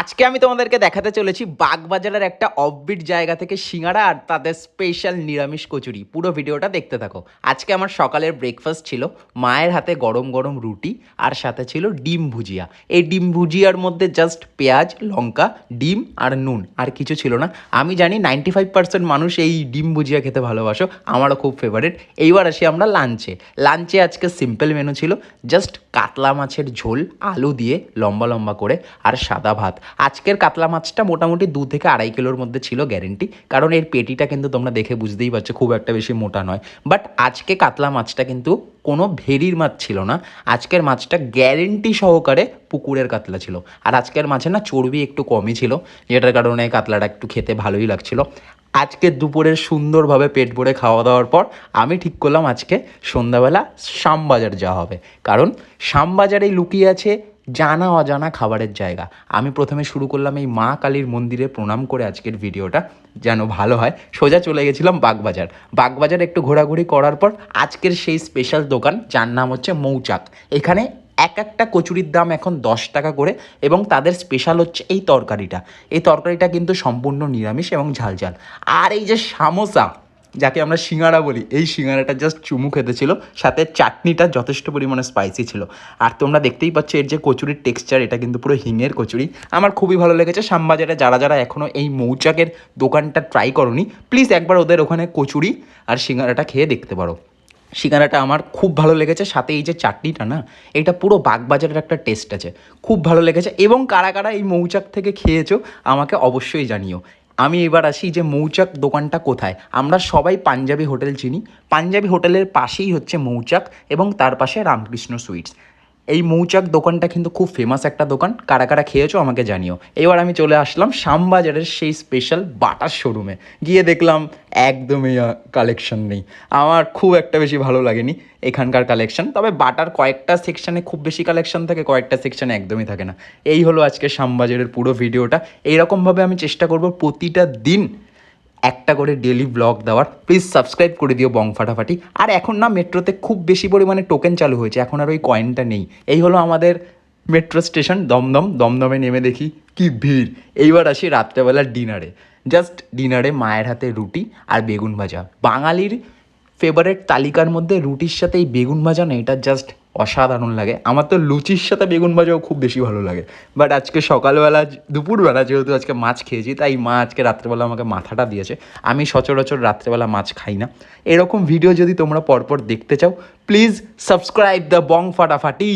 আজকে আমি তোমাদেরকে দেখাতে চলেছি বাগবাজারের একটা অফবিট জায়গা থেকে সিঙ্গাড়া আর তাদের স্পেশাল নিরামিষ কচুরি। পুরো ভিডিওটা দেখতে থাকো। আজকে আমার সকালের ব্রেকফাস্ট ছিল মায়ের হাতে গরম গরম রুটি আর সাথে ছিল ডিম ভুজিয়া। এই ডিম ভুজিয়ার মধ্যে জাস্ট পেঁয়াজ, লঙ্কা, ডিম আর নুন, আর কিছু ছিল না। আমি জানি 95% মানুষ এই ডিম ভুজিয়া খেতে ভালোবাসো, আমারও খুব ফেভারিট। এইবার আসি আমরা লাঞ্চে আজকে সিম্পল মেনু ছিল, জাস্ট কাতলা মাছের ঝোল আলু দিয়ে লম্বা লম্বা করে আর সাদা ভাত। আজকের কাতলা মাছটা মোটামুটি 2 থেকে 2.5 কিলোর মধ্যে ছিল গ্যারেন্টি, কারণ এর পেটিটা কিন্তু তোমরা দেখে বুঝতেই পারছো খুব একটা বেশি মোটা নয়। বাট আজকে কাতলা মাছটা কিন্তু কোনো ভেরির মাছ ছিল না, আজকের মাছটা গ্যারেন্টি সহকারে পুকুরের কাতলা ছিল। আর আজকের মাছে না চর্বি একটু কমই ছিল, যেটার কারণে কাতলাটা একটু খেতে ভালোই লাগছিল। আজকে দুপুরের সুন্দরভাবে পেট ভরে খাওয়া দাওয়ার পর আমি ঠিক করলাম আজকে সন্ধ্যাবেলা শ্যামবাজার যাওয়া হবে, কারণ শ্যামবাজারেই লুকিয়ে আছে জানা অজানা খাবারের জায়গা। আমি প্রথমে শুরু করলাম এই মা কালীর মন্দিরে প্রণাম করে আজকের ভিডিওটা, যেন ভালো হয়। সোজা চলে গেছিলাম বাগবাজার একটু ঘোরাঘুরি করার পর আজকের সেই স্পেশাল দোকান যার নাম হচ্ছে মৌচাক। এখানে এক একটা কচুরির দাম এখন 10 টাকা করে, এবং তাদের স্পেশাল হচ্ছে এই তরকারিটা কিন্তু সম্পূর্ণ নিরামিষ এবং ঝাল। আর এই যে সামোসা, যাকে আমরা সিঙ্গাড়া বলি, এই সিঙ্গাড়াটা জাস্ট চুমু খেতে ছিল, সাথে চাটনিটা যথেষ্ট পরিমাণে স্পাইসি ছিল। আর তোমরা দেখতেই পাচ্ছ এর যে কচুরির টেক্সচার, এটা কিন্তু পুরো হিঙের কচুরি। আমার খুবই ভালো লেগেছে। শ্যামবাজারে যারা এখনও এই মৌচাকের দোকানটা ট্রাই করোনি, প্লিজ একবার ওদের ওখানে কচুরি আর সিঙ্গাড়াটা খেয়ে দেখতে পারো। সিঙ্গারাটা আমার খুব ভালো লেগেছে, সাথে এই যে চাটনিটা না, এটা পুরো বাগবাজারের একটা টেস্ট আছে, খুব ভালো লেগেছে। এবং কারা কারা এই মৌচাক থেকে খেয়েছো আমাকে অবশ্যই জানিও। আমি এবার আসি যে মৌচাক দোকানটা কোথায়। আমরা সবাই পাঞ্জাবি হোটেল চিনি, পাঞ্জাবি হোটেলের পাশেই হচ্ছে মৌচাক, এবং তার পাশে রামকৃষ্ণ সুইটস। এই মৌচাক দোকানটা কিন্তু খুব ফেমাস একটা দোকান, কারা কারা খেয়েছো আমাকে জানিও। এবার আমি চলে আসলাম শ্যামবাজারের সেই স্পেশাল বাটার শোরুমে, গিয়ে দেখলাম একদমই কালেকশন নেই। আমার খুব একটা বেশি ভালো লাগেনি এখানকার কালেকশন, তবে বাটার কয়েকটা সেকশানে খুব বেশি কালেকশন থাকে, কয়েকটা সেকশানে একদমই থাকে না। এই হলো আজকে শ্যামবাজারের পুরো ভিডিওটা। এইরকমভাবে আমি চেষ্টা করব প্রতিটা দিন একটা করে ডেলি ব্লগ দেওয়ার। প্লিজ সাবস্ক্রাইব করে দিও বং ফাটাফাটি। আর এখন না মেট্রোতে খুব বেশি পরিমাণে টোকেন চালু হয়েছে, এখন আর ওই কয়েনটা নেই। এই হলো আমাদের মেট্রো স্টেশন দমদমে নেমে দেখি কি ভিড়। এইবার আসি রাত্রেবেলার ডিনারে। জাস্ট ডিনারে মায়ের হাতে রুটি আর বেগুন ভাজা। বাঙালির ফেভারিট তালিকার মধ্যে রুটির সাথে এই বেগুন ভাজা না, এটা জাস্ট অসাধারণ লাগে। আমার তো লুচির সাথে বেগুন ভাজাও খুব বেশি ভালো লাগে। বাট আজকে সকালবেলা দুপুরবেলা যেহেতু আজকে মাছ খেয়েছি, তাই মা আজকে রাত্রেবেলা আমাকে মাথাটা দিয়েছে। আমি সচরাচর রাত্রেবেলা মাছ খাই না। এরকম ভিডিও যদি তোমরা পরপর দেখতে চাও, প্লিজ সাবস্ক্রাইব দ্য বং ফাটাফাটি।